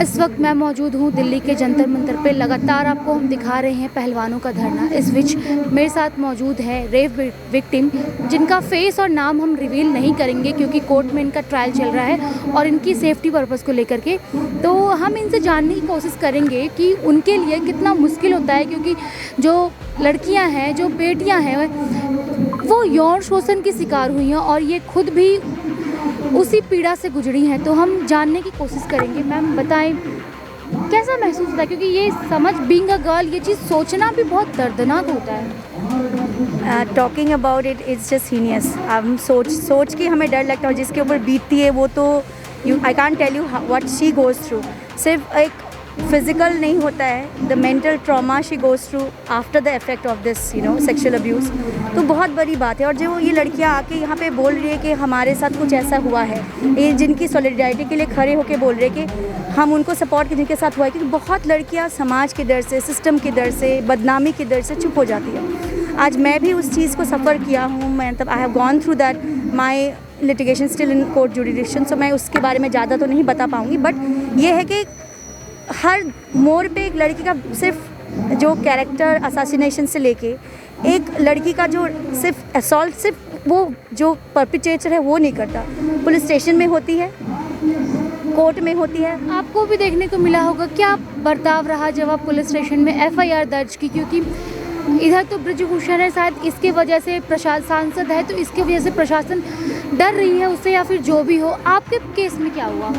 इस वक्त मैं मौजूद हूँ दिल्ली के जंतर मंतर पे। लगातार आपको हम दिखा रहे हैं पहलवानों का धरना। इस बीच मेरे साथ मौजूद है रेप विक्टिम, जिनका फेस और नाम हम रिवील नहीं करेंगे क्योंकि कोर्ट में इनका ट्रायल चल रहा है और इनकी सेफ्टी पर्पज़ को लेकर के। तो हम इनसे जानने की कोशिश करेंगे कि उनके लिए कितना मुश्किल होता है, क्योंकि जो लड़कियाँ हैं, जो बेटियाँ हैं, वो यौन शोषण की शिकार हुई हैं और ये खुद भी उसी पीड़ा से गुजरी हैं। तो हम जानने की कोशिश करेंगे। मैम बताएं, कैसा महसूस होता है, क्योंकि ये समझ बीइंग अ गर्ल ये चीज़ सोचना भी बहुत दर्दनाक होता है। Talking about it is just heinous. हम सोच के हमें डर लगता है, जिसके ऊपर बीतती है वो तो I can't tell you what she goes through. सिर्फ एक फिज़िकल नहीं होता है, the mental trauma she goes through after the effect of this sexual abuse, तो बहुत बड़ी बात है। और जो ये लड़कियां आके यहाँ पे बोल रही है कि हमारे साथ कुछ ऐसा हुआ है, ये जिनकी सॉलिडारिटी के लिए खड़े होके बोल रहे हैं कि हम उनको सपोर्ट के जिनके साथ हुआ है, क्योंकि बहुत लड़कियाँ समाज के डर से, सिस्टम के डर से, बदनामी के डर से चुप हो जाती है। आज मैं भी उस चीज़ को सफ़र किया हूँ, मैं तब I have gone through that, my litigation still in court judicial, so मैं उसके बारे में ज़्यादा तो नहीं बता पाऊँगी। बट ये है कि हर मोड़ पे एक लड़की का सिर्फ जो कैरेक्टर असैसिनेशन से लेके एक लड़की का जो सिर्फ असॉल्ट, सिर्फ वो जो परपिट्रेटर है वो नहीं करता, पुलिस स्टेशन में होती है, कोर्ट में होती है। आपको भी देखने को मिला होगा क्या बर्ताव रहा जब आप पुलिस स्टेशन में एफआईआर दर्ज की, क्योंकि इधर तो ब्रजभूषण है, शायद इसके वजह से प्रशासन सांसद है तो इसकी वजह से प्रशासन डर रही है उससे, या फिर जो भी हो। आपके केस में क्या हुआ?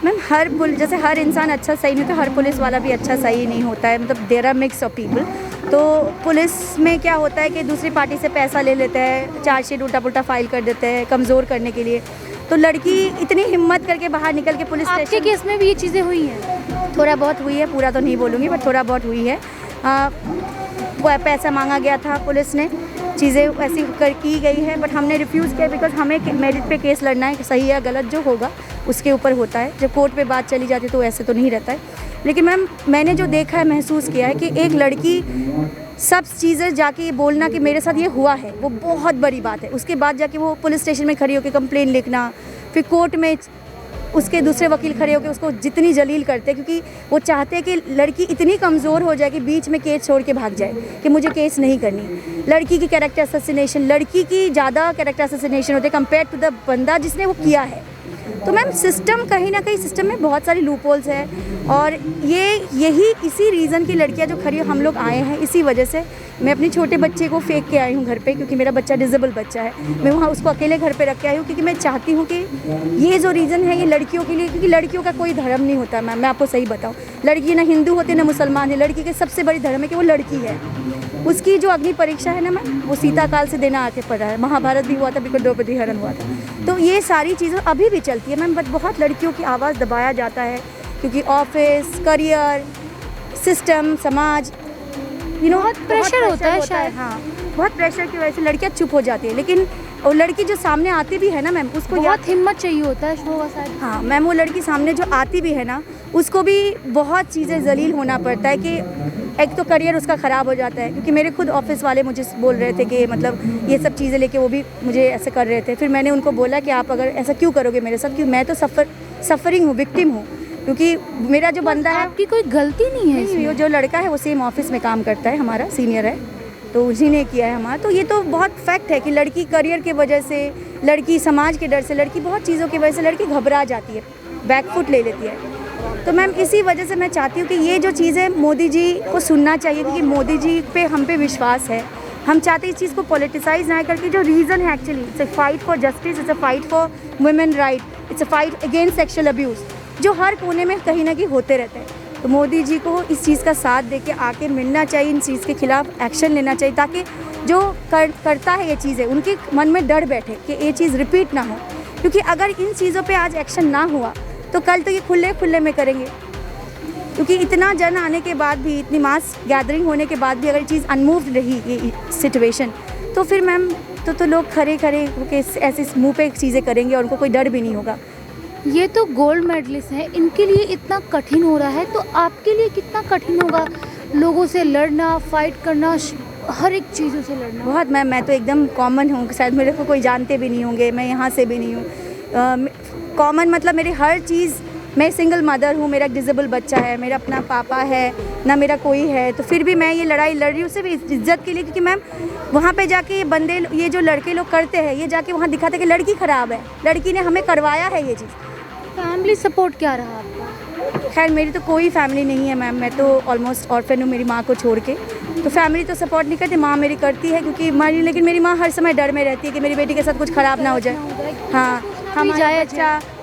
मैम जैसे हर इंसान अच्छा सही नहीं होता, हर पुलिस वाला भी अच्छा सही नहीं होता है, मतलब there are mix of people. तो पुलिस में क्या होता है कि दूसरी पार्टी से पैसा ले लेते हैं, चार्जशीट उल्टा पुल्टा फाइल कर देते हैं कमज़ोर करने के लिए। तो लड़की इतनी हिम्मत करके बाहर निकल के पुलिस स्टेशन। आपके केस में भी ये चीज़ें हुई हैं? थोड़ा बहुत हुई है, पूरा तो नहीं बोलूँगी, बट थोड़ा बहुत हुई है। पैसा मांगा गया था, पुलिस ने चीज़ें ऐसी की गई है, बट हमने रिफ्यूज़ किया, बिकॉज हमें मेरिट पे केस लड़ना है, सही या गलत जो होगा उसके ऊपर होता है। जब कोर्ट पे बात चली जाती है तो ऐसे तो नहीं रहता है। लेकिन मैम मैंने जो देखा है, महसूस किया है कि एक लड़की सब चीज़ें जाके ये बोलना कि मेरे साथ ये हुआ है, वो बहुत बड़ी बात है। उसके बाद जाके वो पुलिस स्टेशन में खड़ी होकर कंप्लेन लिखना, फिर कोर्ट में उसके दूसरे वकील खड़े होकर उसको जितनी जलील करते हैं, क्योंकि वो चाहते हैं कि लड़की इतनी कमज़ोर हो जाए कि बीच में केस छोड़ के भाग जाए कि मुझे केस नहीं करनी। लड़की की कैरेक्टर असैसिनेशन, लड़की की ज़्यादा कैरेक्टर असैसिनेशन होते हैं कंपेयर टू द बंदा जिसने वो किया है। तो मैम सिस्टम कहीं ना कहीं, सिस्टम में बहुत सारी लूपहोल्स है, और यही इसी रीज़न की लड़कियां जो खड़ी हम लोग आए हैं, इसी वजह से मैं अपने छोटे बच्चे को फेंक के आई हूँ घर पे, क्योंकि मेरा बच्चा डिसेबल बच्चा है। मैं वहाँ उसको अकेले घर पे रख के आई हूँ, क्योंकि मैं चाहती हूँ कि ये जो रीज़न है ये लड़कियों के लिए, क्योंकि लड़कियों का कोई धर्म नहीं होता। मैम मैं आपको सही बताऊँ, लड़की ना हिंदू होती ना मुसलमान है, लड़की की सबसे बड़ी धर्म है कि वो लड़की है। उसकी जो अग्नि परीक्षा है ना मैम, वो सीता काल से देना आके पड़ा है। महाभारत भी हुआ था, बिकॉज द्रौपदी हरण हुआ था। तो ये सारी चीज़ें अभी भी चलती है मैम, बट बहुत लड़कियों की आवाज़ दबाया जाता है, क्योंकि ऑफिस, करियर, सिस्टम, समाज, बहुत प्रेशर होता है शायद। हाँ, बहुत प्रेशर की वजह से लड़कियाँ चुप हो जाती है। लेकिन वो लड़की जो सामने आती भी है ना मैम, उसको बहुत हिम्मत चाहिए होता है शो शायद। हाँ मैम, वो लड़की सामने जो आती भी है ना, उसको भी बहुत चीज़ें जलील होना पड़ता है, कि एक तो करियर उसका ख़राब हो जाता है। क्योंकि मेरे खुद ऑफिस वाले मुझे बोल रहे थे कि मतलब ये सब चीज़ें लेके वो भी मुझे ऐसे कर रहे थे। फिर मैंने उनको बोला कि आप अगर ऐसा क्यों करोगे मेरे साथ, क्योंकि मैं तो सफरिंग हूँ, विक्टिम हूँ, क्योंकि मेरा जो बंदा है, आपकी कोई गलती नहीं है इसमें। जो लड़का है वो सेम ऑफिस में काम करता है, हमारा सीनियर है, तो उसी ने किया है हमारा। तो ये तो बहुत फैक्ट है कि लड़की करियर के वजह से, लड़की समाज के डर से, लड़की बहुत चीज़ों की वजह से लड़की घबरा जाती है, बैकफुट ले लेती है। तो मैम इसी वजह से मैं चाहती हूँ कि ये जो चीज़ है मोदी जी को सुनना चाहिए, क्योंकि मोदी जी पे हम पे विश्वास है। हम चाहते हैं इस चीज़ को पॉलिटिसाइज ना करके, जो रीज़न है actually, it's a fight for justice, it's a fight for women right, it's a fight against sexual abuse, जो हर कोने में कहीं ना कहीं होते रहते हैं। तो मोदी जी को इस चीज़ का साथ दे के आके मिलना चाहिए, इन चीज़ के खिलाफ एक्शन लेना चाहिए, ताकि जो करता है ये चीज़ें उनके मन में डर बैठे कि ये चीज़ रिपीट ना हो। क्योंकि अगर इन चीज़ों पे आज एक्शन ना हुआ तो कल तो ये खुले में करेंगे, क्योंकि इतना जन आने के बाद भी, इतनी मास गैदरिंग होने के बाद भी अगर ये चीज़ अनमूव्ड रही ये सिचुएशन, तो फिर मैम तो लोग खड़े ऐसे मुँह पे चीज़ें करेंगे और उनको कोई डर भी नहीं होगा। ये तो गोल्ड मेडलिस्ट है, इनके लिए इतना कठिन हो रहा है, तो आपके लिए कितना कठिन होगा लोगों से लड़ना, फाइट करना, हर एक चीज़ों से लड़ना? बहुत मैम, मैं तो एकदम कॉमन हूँ, शायद मेरे को कोई जानते भी नहीं होंगे, मैं यहाँ से भी नहीं हूँ। कॉमन मतलब मेरे हर चीज़, मैं सिंगल मदर हूँ, मेरा डिसेबल बच्चा है, मेरा अपना पापा है ना, मेरा कोई है, तो फिर भी मैं ये लड़ाई लड़ रही हूँ सिर्फ इज्जत के लिए, क्योंकि मैम वहाँ पे जाके ये बंदे, ये जो लड़के लोग करते हैं, ये जाके वहाँ दिखाते हैं कि लड़की ख़राब है, लड़की ने हमें करवाया है ये चीज़। फैमिली सपोर्ट क्या रहा आपका? खैर मेरी तो कोई फैमिली नहीं है मैम, मैं तो ऑलमोस्ट ऑर्फन हूँ मेरी माँ को छोड़ के, तो फैमिली तो सपोर्ट नहीं करती, माँ मेरी करती है क्योंकि लेकिन मेरी माँ हर समय डर में रहती है कि मेरी बेटी के साथ कुछ ख़राब ना हो जाए। हाँ,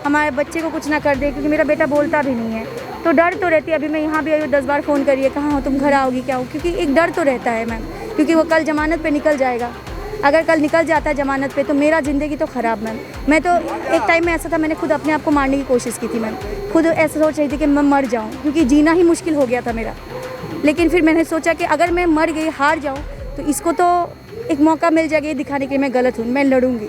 हमारे बच्चे को कुछ ना कर दे, क्योंकि मेरा बेटा बोलता भी नहीं है, तो डर तो रहती है। अभी मैं यहाँ भी आई हूँ, 10 बार फ़ोन करिए, कहाँ हो तुम, घर आओगी क्या हो, क्योंकि एक डर तो रहता है मैम, क्योंकि वो कल ज़मानत पे निकल जाएगा। अगर कल निकल जाता है ज़मानत पे तो मेरा ज़िंदगी तो ख़राब मैम। मैं तो एक टाइम में ऐसा था, मैंने खुद अपने आप को मारने की कोशिश की थी मैम, खुद ऐसा सोच रही थी कि मैं मर जाऊँ, क्योंकि जीना ही मुश्किल हो गया था मेरा। लेकिन फिर मैंने सोचा कि अगर मैं मर गई, हार जाऊँ, तो इसको तो एक मौका मिल जाएगा ये दिखाने के लिए मैं गलत हूँ, मैं लड़ूंगी।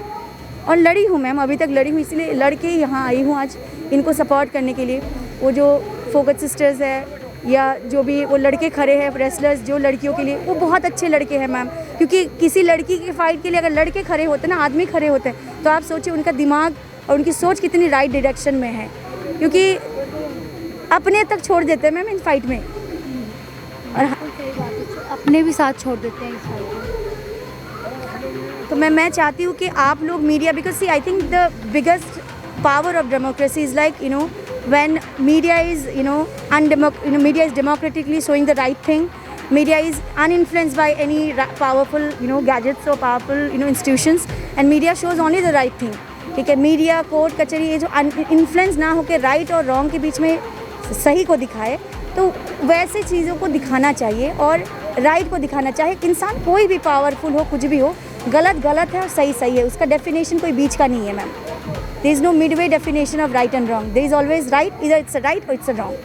और लड़ी हूँ मैम, अभी तक लड़ी हूँ, इसलिए लड़के यहाँ आई हूँ आज इनको सपोर्ट करने के लिए। वो जो फोकस सिस्टर्स है या जो भी वो लड़के खड़े हैं रेसलर्स जो लड़कियों के लिए, वो बहुत अच्छे लड़के हैं मैम, क्योंकि किसी लड़की की फ़ाइट के लिए अगर लड़के खड़े होते हैं ना, आदमी खड़े होते हैं, तो आप सोचिए उनका दिमाग और उनकी सोच कितनी राइट डायरेक्शन में है, क्योंकि अपने तक छोड़ देते हैं मैम इन फाइट में, और अपने भी साथ छोड़ देते हैं इस फाइट में। तो मैं चाहती हूँ कि आप लोग media, because see I think the biggest power of democracy is like when media is media is democratically showing the right thing, media is uninfluenced by any powerful gadgets or powerful institutions, and media shows only the right thing, ठीक है। Media court कचहरी ये जो influence ना होकर right और wrong के बीच में सही को दिखाए, तो वैसे चीज़ों को दिखाना चाहिए और राइट को दिखाना चाहिए। इंसान कोई भी पावरफुल हो, कुछ भी हो, गलत गलत है और सही सही है, उसका डेफिनेशन कोई बीच का नहीं है ma'am. There is no midway definition of right and wrong. There is always right, either it's a right or it's a wrong.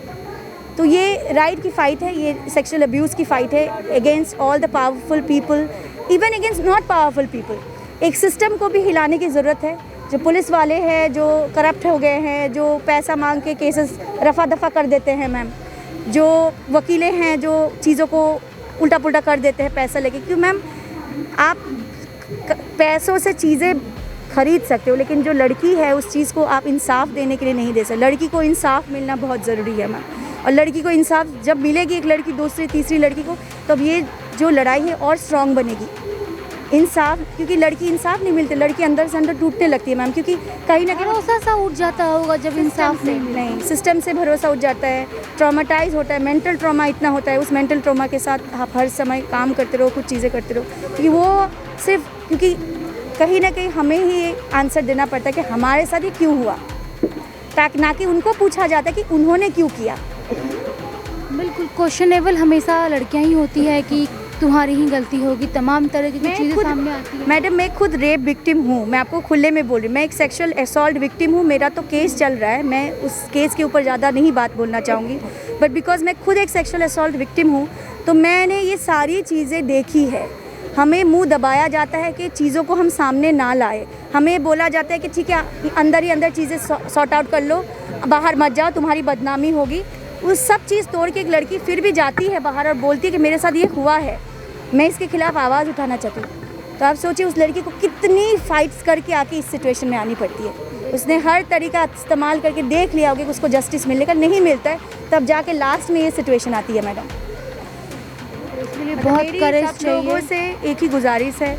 तो ये राइट की फ़ाइट है, ये सेक्सुअल अब्यूज़ की फ़ाइट है against all the powerful people, even against not powerful people. एक system को भी हिलाने की ज़रूरत है। जो पुलिस वाले हैं जो करप्ट हो गए हैं, जो पैसा मांग के केसेस रफा दफा कर देते हैं मैम, जो वकीलें हैं जो चीज़ों को उल्टा पुल्टा कर देते हैं पैसा लेके, क्योंकि मैम आप पैसों से चीज़ें खरीद सकते हो, लेकिन जो लड़की है उस चीज़ को आप इंसाफ देने के लिए नहीं दे सकते। लड़की को इंसाफ मिलना बहुत ज़रूरी है मैम, और लड़की को इंसाफ जब मिलेगी एक लड़की दूसरी तीसरी लड़की को, तब ये जो लड़ाई है और स्ट्रॉन्ग बनेगी। इंसाफ, क्योंकि लड़की इंसाफ नहीं मिलती, लड़की अंदर से अंदर टूटने लगती है मैम, क्योंकि कहीं ना कहीं भरोसा सा उठ जाता होगा जब इंसाफ नहीं, सिस्टम से भरोसा उठ जाता है, ट्रॉमाटाइज होता है, मेंटल ट्रॉमा इतना होता है, उस मेंटल ट्रॉमा के साथ आप हर समय काम करते रहो, कुछ चीज़ें करते रहो, क्योंकि वो सिर्फ क्योंकि कहीं ना कहीं हमें ही आंसर देना पड़ता है कि हमारे साथ ये क्यों हुआ, ताकि ना कि उनको पूछा जाता है कि उन्होंने क्यों किया। बिल्कुल, क्वेश्चनेबल हमेशा लड़कियां ही होती है कि तुम्हारी ही गलती होगी, तमाम तरह की चीज़ें सामने आती है। मैडम मैं खुद रेप विक्टिम हूँ, मैं आपको खुले में बोल रही हूँ, मैं एक सेक्सुअल असॉल्ट विक्टिम हूँ, मेरा तो केस चल रहा है, मैं उस केस के ऊपर ज़्यादा नहीं बात बोलना चाहूँगी, बट बिकॉज मैं खुद एक सेक्सुअल असॉल्ट विक्टिम हूँ, तो मैंने ये सारी चीज़ें देखी है। हमें मुंह दबाया जाता है कि चीज़ों को हम सामने ना लाए, हमें बोला जाता है कि ठीक है अंदर ही अंदर चीज़ें सॉर्ट आउट कर लो, बाहर मत जाओ, तुम्हारी बदनामी होगी। उस सब चीज़ तोड़ के एक लड़की फिर भी जाती है बाहर और बोलती है कि मेरे साथ ये हुआ है, मैं इसके खिलाफ़ आवाज़ उठाना चाहती हूँ। तो आप सोचिए उस लड़की को कितनी फ़ाइट्स करके आके इस सिचुएशन में आनी पड़ती है। उसने हर तरीका इस्तेमाल करके देख लिया होगा कि उसको जस्टिस मिलने का नहीं मिलता है, तब जाके लास्ट में ये सिचुएशन आती है मैडम। इसलिए बहुत करेज चाहिए। लोगों से एक ही गुजारिश है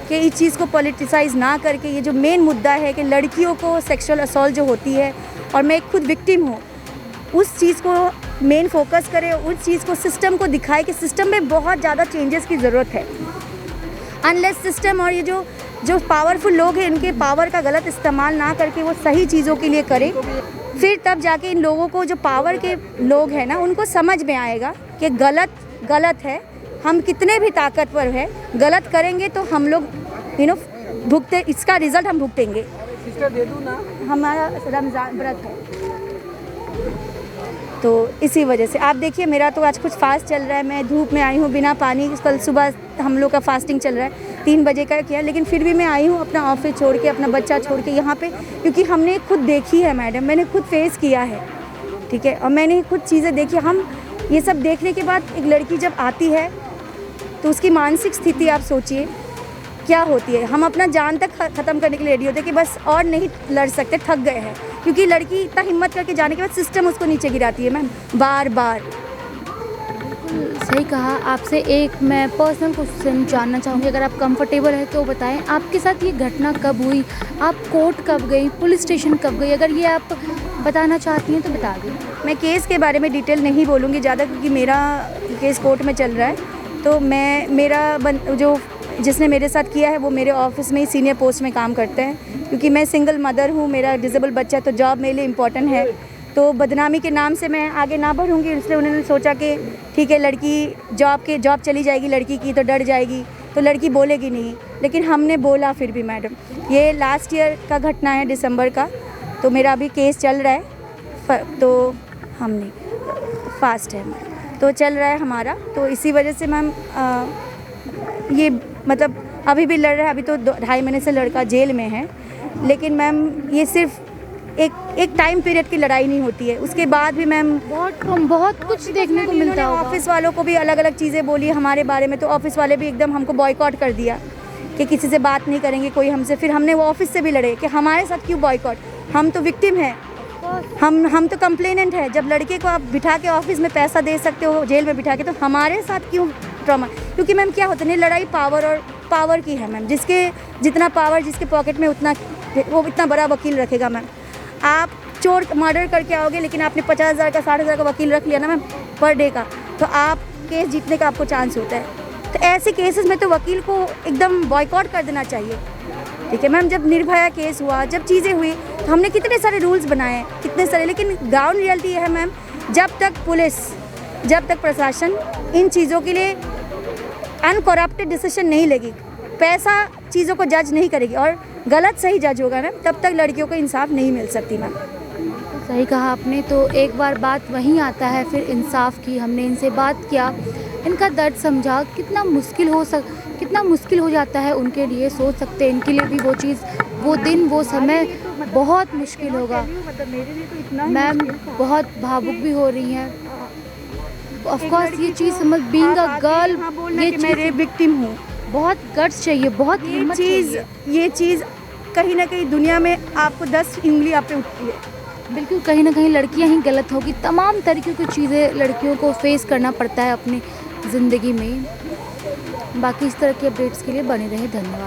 कि इस चीज़ को पॉलिटिसाइज ना करके, ये जो मेन मुद्दा है कि लड़कियों को सेक्सुअल असॉल्ट जो होती है, और मैं खुद विक्टिम हूँ, उस चीज़ को मेन फोकस करें, उस चीज़ को सिस्टम को दिखाए कि सिस्टम में बहुत ज़्यादा चेंजेस की ज़रूरत है। अनलेस सिस्टम और ये जो पावरफुल लोग हैं इनके पावर का गलत इस्तेमाल ना करके वो सही चीज़ों के लिए करें, फिर तब जाके इन लोगों को जो पावर के लोग हैं ना उनको समझ में आएगा कि गलत गलत है। हम कितने भी ताकतवर हैं, गलत करेंगे तो हम लोग भुगते, इसका रिजल्ट हम भुगतेंगे। सिस्टर दे दूँ ना, हमारा रमज़ान व्रत है, तो इसी वजह से आप देखिए मेरा तो आज कुछ फास्ट चल रहा है, मैं धूप में आई हूँ बिना पानी, कल सुबह हम लोग का फास्टिंग चल रहा है, 3 बजे का किया, लेकिन फिर भी मैं आई हूँ अपना ऑफिस छोड़ के, अपना बच्चा छोड़ के यहाँ पे, क्योंकि हमने खुद देखी है मैडम, मैंने खुद फेस किया है, ठीक है, और मैंने खुद चीज़ें देखी। हम ये सब देखने के बाद एक लड़की जब आती है तो उसकी मानसिक स्थिति आप सोचिए क्या होती है। हम अपना जान तक ख़त्म करने के लिए रेडी होते हैं कि बस और नहीं लड़ सकते, थक गए हैं, क्योंकि लड़की इतना हिम्मत करके जाने के बाद सिस्टम उसको नीचे गिराती है मैम, बार बार। सही कहा। आपसे एक मैं पर्सनल क्वेश्चन जानना चाहूँगी, अगर आप कंफर्टेबल हैं तो बताएं, आपके साथ ये घटना कब हुई, आप कोर्ट कब गई, पुलिस स्टेशन कब गई, अगर ये आप बताना चाहती हैं तो बता दें। मैं केस के बारे में डिटेल नहीं बोलूँगी ज़्यादा, क्योंकि मेरा केस कोर्ट में चल रहा है। तो जो जिसने मेरे साथ किया है वो मेरे ऑफिस में ही सीनियर पोस्ट में काम करते हैं, क्योंकि मैं सिंगल मदर हूँ, मेरा डिसेबल बच्चा है, तो जॉब मेरे लिए इम्पॉर्टेंट है। तो बदनामी के नाम से मैं आगे ना बढ़ूँगी, इसलिए उन्होंने सोचा कि ठीक है, लड़की जॉब चली जाएगी लड़की की तो डर जाएगी, तो लड़की बोलेगी नहीं। लेकिन हमने बोला फिर भी मैडम। ये लास्ट ईयर का घटना है, दिसंबर का, तो मेरा अभी केस चल रहा है, तो हमने फास्ट है तो चल रहा है हमारा, तो इसी वजह से मैम ये मतलब अभी भी लड़ रहा है। अभी तो 2.5 महीने से लड़का जेल में है, लेकिन मैम ये सिर्फ एक टाइम पीरियड की लड़ाई नहीं होती है, उसके बाद भी मैम बहुत कुछ देखने को मिलता है। ऑफिस वालों को भी अलग अलग चीज़ें बोली हमारे बारे में, तो ऑफिस वाले भी एकदम हमको बॉयकॉट कर दिया कि किसी से बात नहीं करेंगे कोई हमसे। फिर हमने वो ऑफिस से भी लड़े कि हमारे साथ क्यों बॉयकॉट, हम तो विक्टिम हैं, हम तो कंप्लेनेंट है। जब लड़के को आप बिठा के ऑफिस में पैसा दे सकते हो जेल में बिठा के, तो हमारे साथ क्यों ट्रॉमा। क्योंकि मैम क्या होता है, लड़ाई पावर की है मैम, जिसके जितना पावर जिसके पॉकेट में उतना वो इतना बड़ा वकील रखेगा मैम। आप चोर मर्डर करके आओगे, लेकिन आपने 50,000 का 60,000 का वकील रख लिया ना मैम पर डे का, तो आप केस जीतने का आपको चांस होता है। तो ऐसे केसेस में तो वकील को एकदम बॉयकॉट कर देना चाहिए। ठीक है मैम, जब निर्भया केस हुआ, जब चीज़ें हुई, तो हमने कितने सारे रूल्स बनाए, कितने सारे, लेकिन ग्राउंड रियलिटी ये है मैम, जब तक पुलिस, जब तक प्रशासन इन चीज़ों के लिए अनकरप्टेड डिसीजन नहीं लेगी, पैसा चीज़ों को जज नहीं करेगी और गलत सही जज होगा मैम, तब तक लड़कियों को इंसाफ नहीं मिल सकती मैम। सही कहा आपने। तो एक बार बात वहीं आता है फिर इंसाफ की। हमने इनसे बात किया, इनका दर्द समझा, कितना मुश्किल हो जाता है उनके लिए। सोच सकते हैं इनके लिए भी वो चीज़, वो दिन, वो समय बहुत मुश्किल होगा। मैम बहुत भावुक भी हो रही हैं। ऑफ कोर्स ये चीज़ समझ, बीइंग अ गर्ल, ये मेरे विक्टिम हूँ, बहुत गट्स चाहिए, बहुत हिम्मत चाहिए। ये चीज़ कहीं ना कहीं दुनिया में आपको 10 उंगली आप पे उठती है। बिल्कुल, कहीं ना कहीं लड़कियां ही गलत होगी। तमाम तरीक़े की चीज़ें लड़कियों को फेस करना पड़ता है अपनी ज़िंदगी में। बाकी इस तरह के अपडेट्स के लिए बने रहे। धन्यवाद।